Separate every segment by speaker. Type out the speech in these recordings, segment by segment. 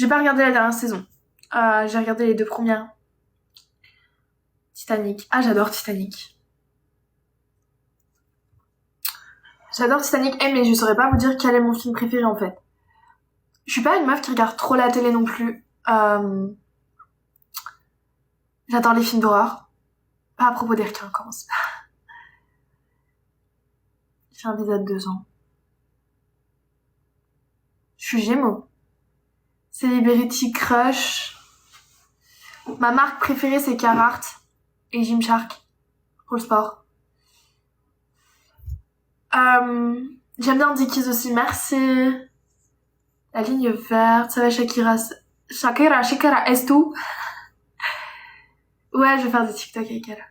Speaker 1: J'ai pas regardé la dernière saison. J'ai regardé les 2 premières. Titanic. Ah, j'adore Titanic. J'adore Titanic. Mais je saurais pas vous dire quel est mon film préféré en fait. Je suis pas une meuf qui regarde trop la télé non plus. J'adore les films d'horreur. Pas à propos des requins, commence pas. J'ai un visa de 2 ans. Je suis Gémeaux. Celebrity Crush. Ma marque préférée c'est Carhartt et Gymshark pour le sport. J'aime bien Dickies aussi, merci. La ligne verte, ça va Shakira, est tout. Ouais, je vais faire des TikTok avec elle.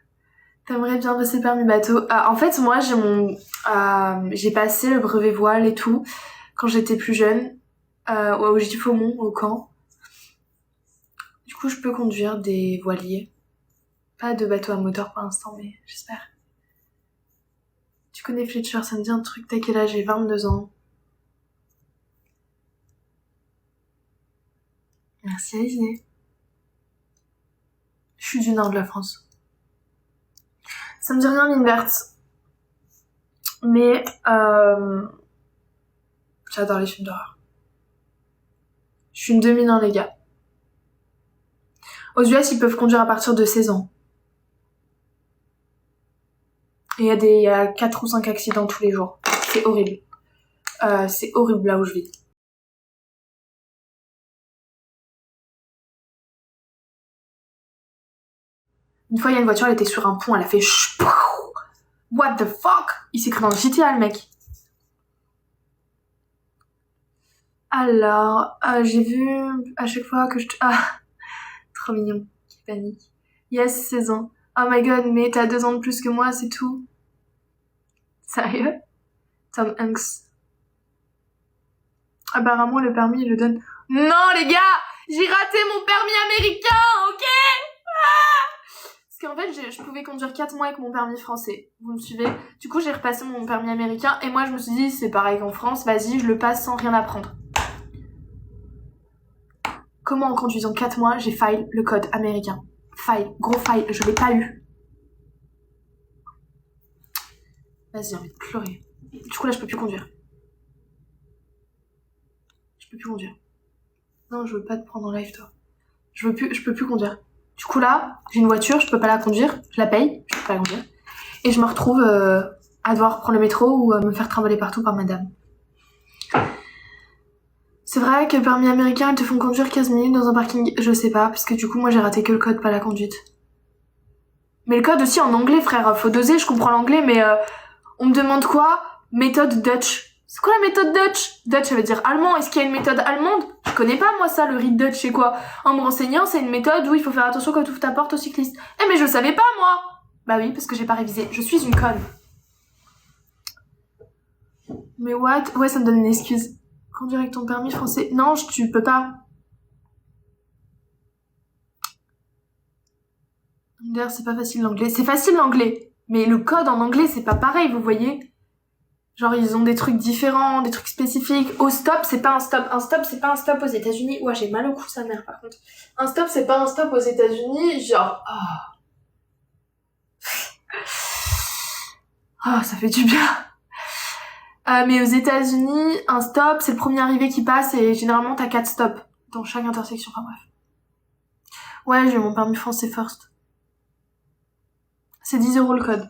Speaker 1: T'aimerais bien passer permis bateau. En fait, moi, j'ai passé le brevet voile et tout quand j'étais plus jeune, au Giffaumont, au Caen. Du coup, je peux conduire des voiliers. Pas de bateau à moteur pour l'instant, mais j'espère. Tu connais Fletcher, ça me dit un truc. T'as quel âge? J'ai 22 ans. Merci Alizé. Je suis du nord de la France. Ça me dit rien, ligne verte. Mais j'adore les films d'horreur. Je suis une dominante, les gars. Aux US, ils peuvent conduire à partir de 16 ans. Et il y a 4 ou 5 accidents tous les jours. C'est horrible. C'est horrible là où je vis. Une fois, il y a une voiture, elle était sur un pont, elle a fait what the fuck? Il s'est cru dans le GTA, le mec. Alors, j'ai vu à chaque fois que trop mignon. Qui panique. Yes, 16 ans. Oh my god, mais t'as 2 ans de plus que moi, c'est tout. Sérieux? Tom Hanks. Apparemment, le permis, il le donne. Non, les gars! J'ai raté mon permis américain, ok? Parce qu'en fait, je pouvais conduire 4 mois avec mon permis français. Vous me suivez? Du coup, j'ai repassé mon permis américain et moi, je me suis dit, c'est pareil qu'en France, vas-y, je le passe sans rien apprendre. Comment en conduisant 4 mois, j'ai fail le code américain? Fail, gros fail, je l'ai pas eu. Vas-y, j'ai envie de pleurer. Du coup, là, je peux plus conduire. Je peux plus conduire. Non, je veux pas te prendre en live, toi. Je peux plus conduire. Du coup, là, j'ai une voiture, je peux pas la conduire. Je la paye, je peux pas la conduire. Et je me retrouve à devoir prendre le métro ou à me faire trimballer partout par madame. C'est vrai que le permis américain, ils te font conduire 15 minutes dans un parking. Je sais pas, parce que du coup, moi, j'ai raté que le code, pas la conduite. Mais le code aussi en anglais, frère. Faut doser, je comprends l'anglais, mais on me demande quoi? Méthode Dutch. C'est quoi la méthode Dutch? Dutch, ça veut dire allemand. Est-ce qu'il y a une méthode allemande? Je connais pas, moi, ça, le read Dutch, c'est quoi? En me renseignant, c'est une méthode où il faut faire attention quand tu ouvres ta porte aux cyclistes. Eh, mais je savais pas, moi! Bah oui, parce que j'ai pas révisé. Je suis une conne. Mais what? Ouais, ça me donne une excuse. Conduire avec ton permis français. Non, tu peux pas. D'ailleurs, c'est pas facile l'anglais. C'est facile l'anglais. Mais le code en anglais, c'est pas pareil, vous voyez? Genre, ils ont des trucs différents, des trucs spécifiques. Au stop, c'est pas un stop. Un stop, c'est pas un stop aux États-Unis. Ouais, j'ai mal au cou, sa mère, par contre. Un stop, c'est pas un stop aux États-Unis. Genre, ça fait du bien. Mais aux États-Unis, un stop, c'est le premier arrivé qui passe et généralement, t'as 4 stops dans chaque intersection. Enfin bref. Ouais, j'ai mon permis français first. C'est 10 € le code.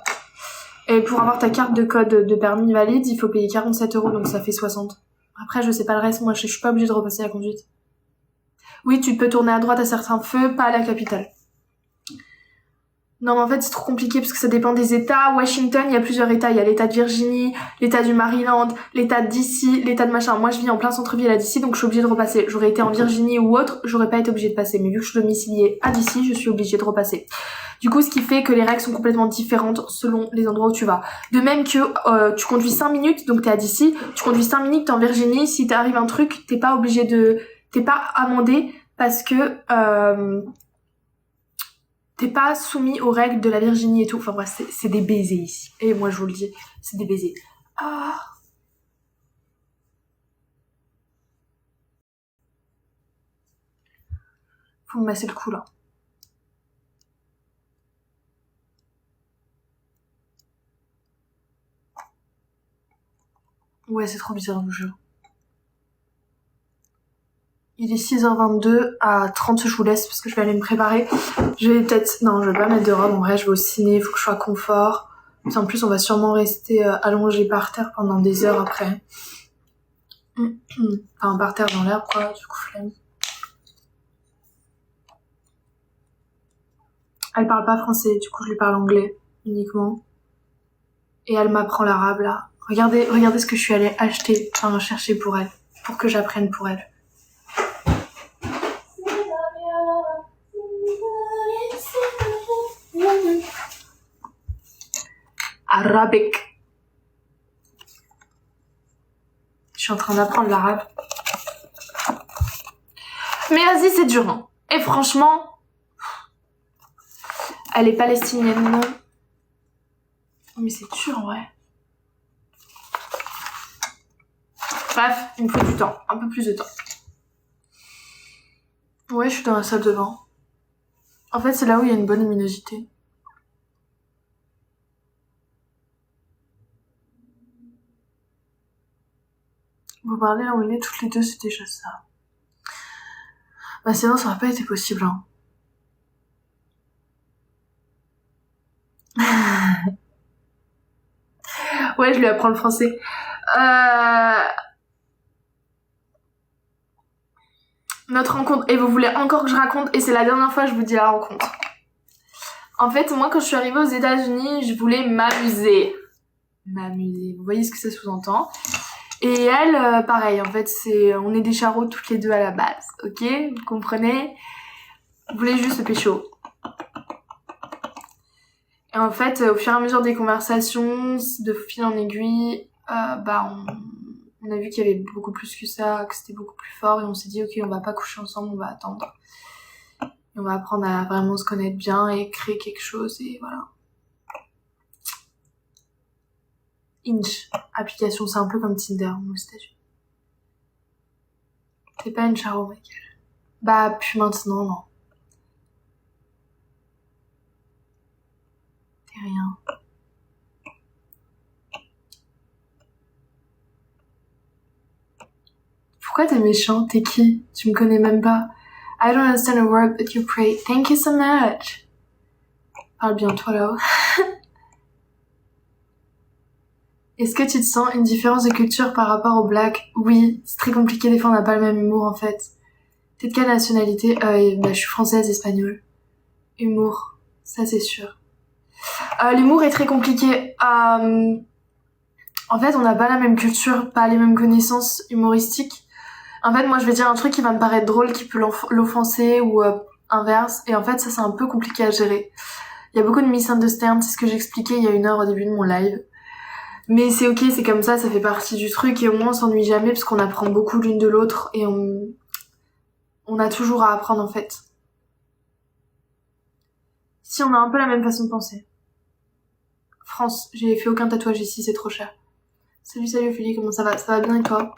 Speaker 1: Et pour avoir ta carte de code de permis valide, il faut payer 47 €, donc ça fait 60. Après, je sais pas le reste, moi je suis pas obligée de repasser la conduite. Oui, tu peux tourner à droite à certains feux, pas à la capitale. Non, mais en fait, c'est trop compliqué parce que ça dépend des États. Washington, il y a plusieurs États. Il y a l'État de Virginie, l'État du Maryland, l'État de DC, l'État de machin. Moi, je vis en plein centre-ville à DC, donc je suis obligée de repasser. J'aurais été en Virginie ou autre, j'aurais pas été obligée de passer. Mais vu que je suis domiciliée à DC, je suis obligée de repasser. Du coup, ce qui fait que les règles sont complètement différentes selon les endroits où tu vas. De même que tu conduis 5 minutes, donc t'es à DC, tu conduis 5 minutes, t'es en Virginie, si t'arrive un truc, t'es pas amendé parce que t'es pas soumis aux règles de la Virginie et tout. Enfin bref, c'est des baisers ici. Et moi je vous le dis, c'est des baisers. Faut me masser le cou, là. Ouais, c'est trop bizarre, je vous jure. Il est 6h22, à 30 je vous laisse parce que je vais aller me préparer. Je vais peut-être... Non, je vais pas mettre de robe, en vrai je vais au ciné, il faut que je sois confort. Puis en plus on va sûrement rester allongé par terre pendant des heures après. Enfin par terre dans l'herbe quoi, du coup flemme. Elle parle pas français, du coup je lui parle anglais uniquement. Et elle m'apprend l'arabe là. Regardez ce que je suis allée acheter, enfin chercher pour elle, pour que j'apprenne pour elle. Arabique. Je suis en train d'apprendre l'arabe. Mais Asie, c'est dur, hein. Et franchement, elle est palestinienne. Mais c'est dur, en vrai. Bref, il me faut du temps. Un peu plus de temps. Ouais, je suis dans la salle de bain. En fait, c'est là où il y a une bonne luminosité. Vous parlez l'anglais toutes les deux, c'est déjà ça. Bah sinon, ça aurait pas été possible, hein. Ouais, je lui apprends le français. Notre rencontre. Et vous voulez encore que je raconte? Et c'est la dernière fois que je vous dis la rencontre. En fait, moi, quand je suis arrivée aux États-Unis, je voulais m'amuser. M'amuser. Vous voyez ce que ça sous-entend? Et elle, pareil. En fait, on est des charros toutes les deux à la base. Ok? Vous comprenez? On voulait juste se pécho. Et en fait, au fur et à mesure des conversations, de fil en aiguille, on a vu qu'il y avait beaucoup plus que ça, que c'était beaucoup plus fort, et on s'est dit, ok, on va pas coucher ensemble, on va attendre. Et on va apprendre à vraiment se connaître bien et créer quelque chose, et voilà. Hinge, application, c'est un peu comme Tinder aux États-Unis. T'es pas une charo, Michael? Bah, puis maintenant, non. T'es rien. Pourquoi t'es méchant? T'es qui? Tu me connais même pas. I don't understand a word but you pray. Thank you so much. Parle bien toi là-haut. Est-ce que tu te sens une différence de culture par rapport aux blacks? Oui, c'est très compliqué, des fois on n'a pas le même humour en fait. T'es de quelle nationalité? Je suis française, espagnole. Humour, ça c'est sûr. L'humour est très compliqué. En fait, on n'a pas la même culture, pas les mêmes connaissances humoristiques. En fait, moi je vais dire un truc qui va me paraître drôle, qui peut l'offenser ou inverse. Et en fait, ça c'est un peu compliqué à gérer. Il y a beaucoup de misunderstands, c'est ce que j'expliquais il y a 1 heure au début de mon live. Mais c'est ok, c'est comme ça fait partie du truc et au moins on s'ennuie jamais parce qu'on apprend beaucoup l'une de l'autre et on a toujours à apprendre en fait. Si on a un peu la même façon de penser. France, j'ai fait aucun tatouage ici, c'est trop cher. Salut Ophélie, comment ça va? Ça va bien et toi?